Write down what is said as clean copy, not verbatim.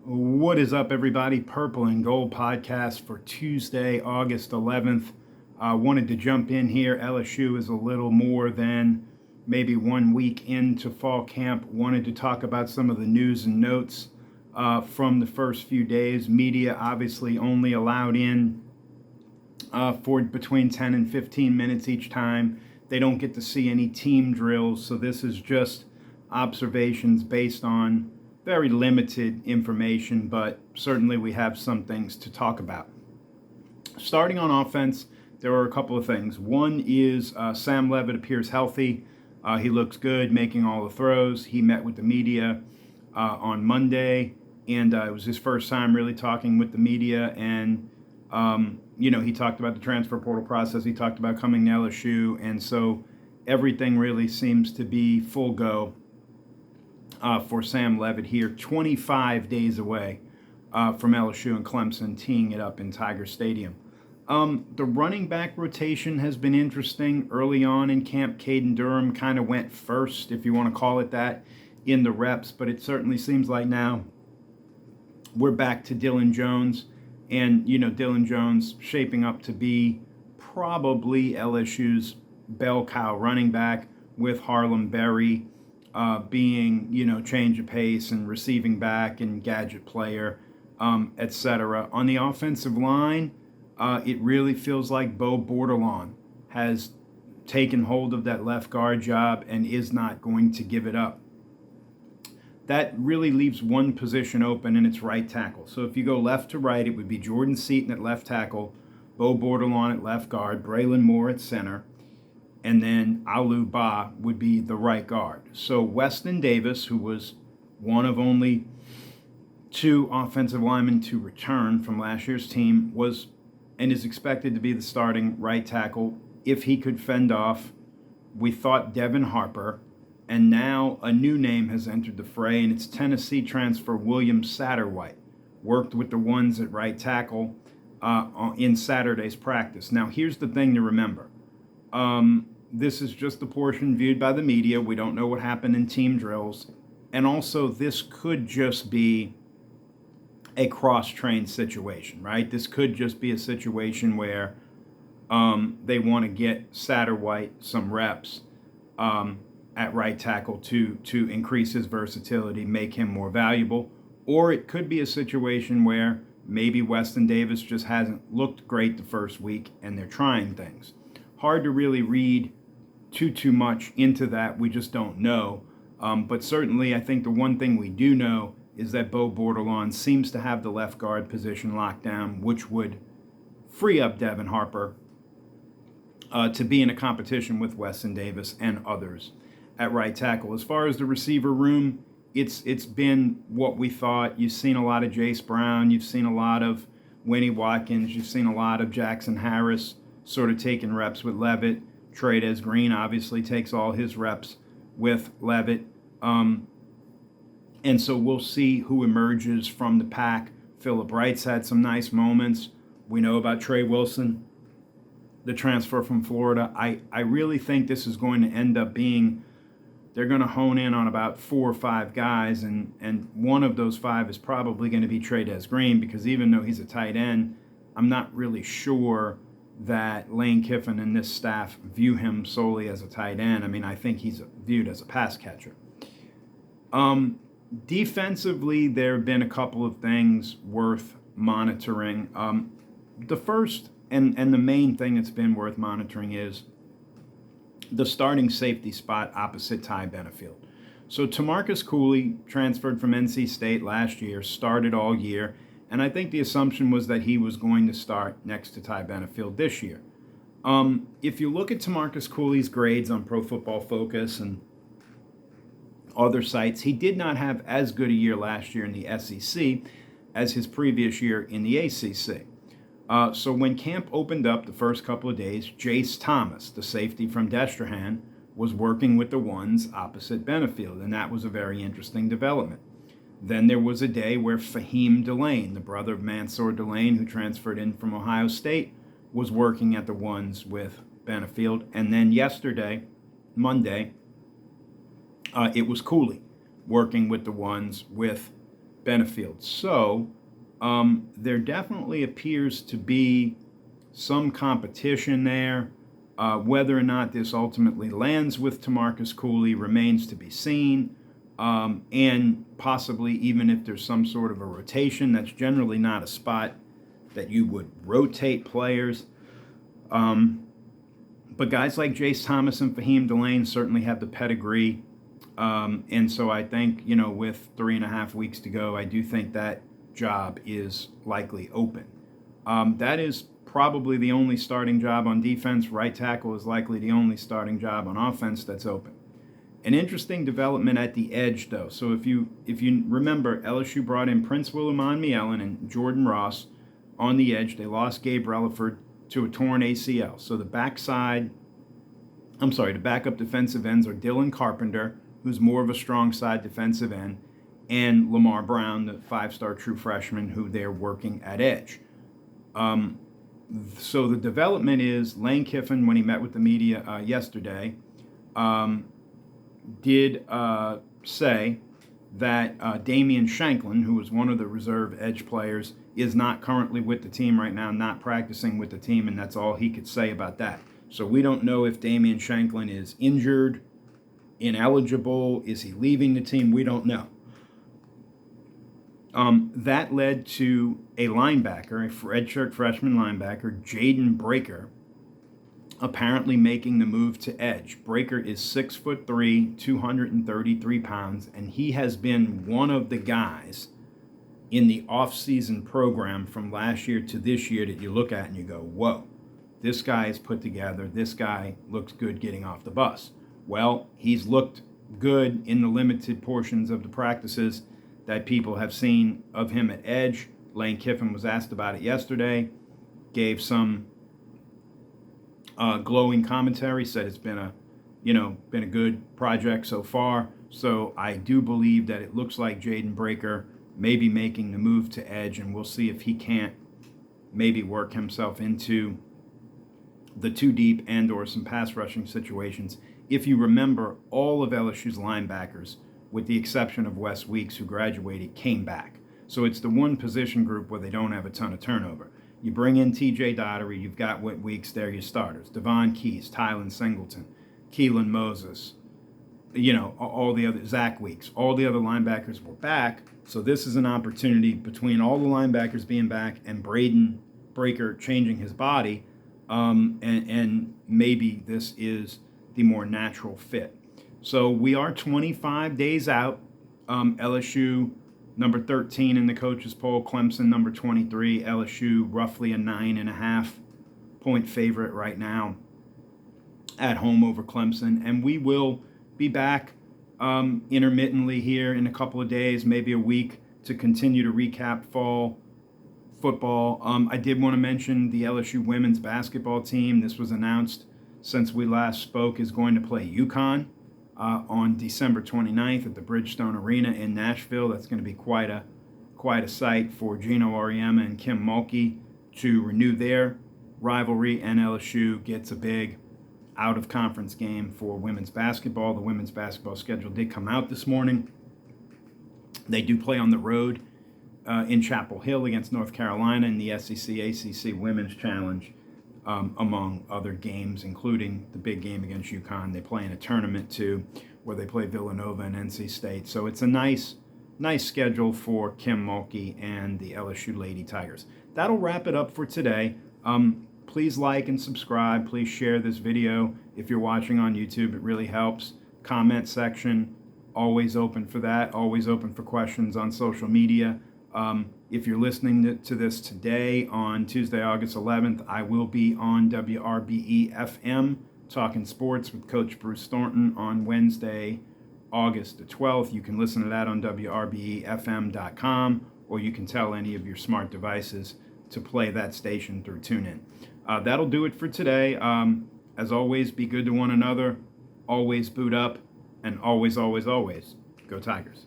What is up, everybody? Purple and Gold podcast for Tuesday, August 11th. Wanted to jump in here. LSU is a little more than maybe 1 week into fall camp. Wanted to talk about some of the news and notes from the first few days. Media obviously only allowed in for between 10 and 15 minutes each time. They don't get to see any team drills, so this is just observations based on very limited information, but certainly we have some things to talk about. Starting on offense, there are a couple of things. One is Sam Levitt appears healthy. He looks good, making all the throws. He met with the media on Monday, and it was his first time really talking with the media. And he talked about the transfer portal process. He talked about coming to LSU, and so everything really seems to be full go for Sam Levitt here, 25 days away from LSU and Clemson teeing it up in Tiger Stadium. The running back rotation has been interesting. Early on in camp, Caden Durham kind of went first, if you want to call it that, in the reps, but it certainly seems like now we're back to Dylan Jones. And, Dylan Jones shaping up to be probably LSU's bell cow running back, with Harlem Berry being, change of pace and receiving back and gadget player, etc. On the offensive line, it really feels like Bo Bordelon has taken hold of that left guard job and is not going to give it up. That really leaves one position open, and it's right tackle. So if you go left to right, it would be Jordan Seaton at left tackle, Bo Bordelon at left guard, Braylon Moore at center, and then Alu Ba would be the right guard. So Weston Davis, who was one of only two offensive linemen to return from last year's team, was and is expected to be the starting right tackle if he could fend off, we thought, Devin Harper. And now a new name has entered the fray, and it's Tennessee transfer William Satterwhite. Worked with the ones at right tackle in Saturday's practice. Now, here's the thing to remember. This is just the portion viewed by the media. We don't know what happened in team drills. And also, this could just be a cross-trained situation, right? This could just be a situation where they want to get Satterwhite some reps at right tackle to increase his versatility, make him more valuable. Or it could be a situation where maybe Weston Davis just hasn't looked great the first week and they're trying things. Hard to really read too much into that. We just don't know. But certainly I think the one thing we do know is that Bo Bordelon seems to have the left guard position locked down, which would free up Devin Harper to be in a competition with Weston Davis and others at right tackle. As far as the receiver room, it's been what we thought. You've seen a lot of Jace Brown. You've seen a lot of Winnie Watkins. You've seen a lot of Jackson Harris sort of taking reps with Levitt. Trey'Dez Green obviously takes all his reps with Levitt. And so we'll see who emerges from the pack. Philip Wright's had some nice moments. We know about Trey Wilson, the transfer from Florida. I really think this is going to end up being, they're going to hone in on about 4 or 5 guys, and one of those 5 is probably going to be Trey'Dez Green, because even though he's a tight end, I'm not really sure that Lane Kiffin and this staff view him solely as a tight end. I mean, I think he's viewed as a pass catcher. Defensively, there have been a couple of things worth monitoring. The first and the main thing that's been worth monitoring is the starting safety spot opposite Ty Benefield. So Tamarcus Cooley transferred from NC State last year, started all year, and I think the assumption was that he was going to start next to Ty Benefield this year. If you look at Tamarcus Cooley's grades on Pro Football Focus and other sites, he did not have as good a year last year in the SEC as his previous year in the ACC. So when camp opened up the first couple of days, Jace Thomas, the safety from Destrehan, was working with the ones opposite Benefield, and that was a very interesting development. Then there was a day where Fahim Delane, the brother of Mansour Delane, who transferred in from Ohio State, was working at the ones with Benefield. And then yesterday, Monday, it was Cooley working with the ones with Benefield. So there definitely appears to be some competition there. Whether or not this ultimately lands with Tamarcus Cooley remains to be seen. And possibly even if there's some sort of a rotation, that's generally not a spot that you would rotate players. But guys like Jace Thomas and Fahim Delane certainly have the pedigree. And so I think, with 3.5 weeks to go, I do think that job is likely open. That is probably the only starting job on defense. Right tackle is likely the only starting job on offense that's open. An interesting development at the edge, though. So if you remember, LSU brought in Prince Williman and Jordan Ross on the edge. They lost Gabe Relaford to a torn ACL. So the backup defensive ends are Dylan Carpenter, who's more of a strong side defensive end, and Lamar Brown, the 5-star true freshman, who they're working at edge. So the development is Lane Kiffin, when he met with the media yesterday, did say that Damian Shanklin, who was one of the reserve edge players, is not currently with the team right now, not practicing with the team, and that's all he could say about that. So we don't know if Damian Shanklin is injured, ineligible, is he leaving the team? We don't know. That led to a linebacker, a redshirt freshman linebacker, Jaden Breaker, apparently making the move to edge. Breaker is 6'3", 233 pounds, and he has been one of the guys in the off-season program from last year to this year that you look at and you go, whoa, this guy is put together. This guy looks good getting off the bus. Well, he's looked good in the limited portions of the practices that people have seen of him at edge. Lane Kiffin was asked about it yesterday, gave some glowing commentary, said it's been a good project so far. So I do believe that it looks like Jaden Breaker may be making the move to edge, and we'll see if he can't maybe work himself into the two deep and or some pass rushing situations. If you remember, all of LSU's linebackers, with the exception of Wes Weeks, who graduated, came back. So it's the one position group where they don't have a ton of turnover. You bring in TJ Dottery, you've got Whit Weeks, they're your starters. Devon Keys, Tylen Singleton, Keelan Moses, all the other, Zach Weeks, all the other linebackers were back. So this is an opportunity between all the linebackers being back and Braden Breaker changing his body, and maybe this is the more natural fit. So we are 25 days out. LSU number 13 in the coaches poll, Clemson number 23, LSU roughly a 9.5 point favorite right now at home over Clemson. And we will be back intermittently here in a couple of days, maybe a week, to continue to recap fall football. I did want to mention the LSU women's basketball team. This was announced since we last spoke, is going to play UConn on December 29th at the Bridgestone Arena in Nashville. That's going to be quite a sight for Gino Auriemma and Kim Mulkey to renew their rivalry, and LSU gets a big out-of-conference game for women's basketball. The women's basketball schedule did come out this morning. They do play on the road in Chapel Hill against North Carolina in the SEC-ACC Women's Challenge, among other games, including the big game against UConn. They play in a tournament, too, where they play Villanova and NC State. So it's a nice schedule for Kim Mulkey and the LSU Lady Tigers. That'll wrap it up for today. Please like and subscribe. Please share this video if you're watching on YouTube. It really helps. Comment section, always open for that. Always open for questions on social media. If you're listening to this today on Tuesday, August 11th, I will be on WRBE FM talking sports with Coach Bruce Thornton on Wednesday, August the 12th. You can listen to that on WRBEFM.com, or you can tell any of your smart devices to play that station through TuneIn. That'll do it for today. As always, be good to one another. Always boot up, and always, always, always go Tigers.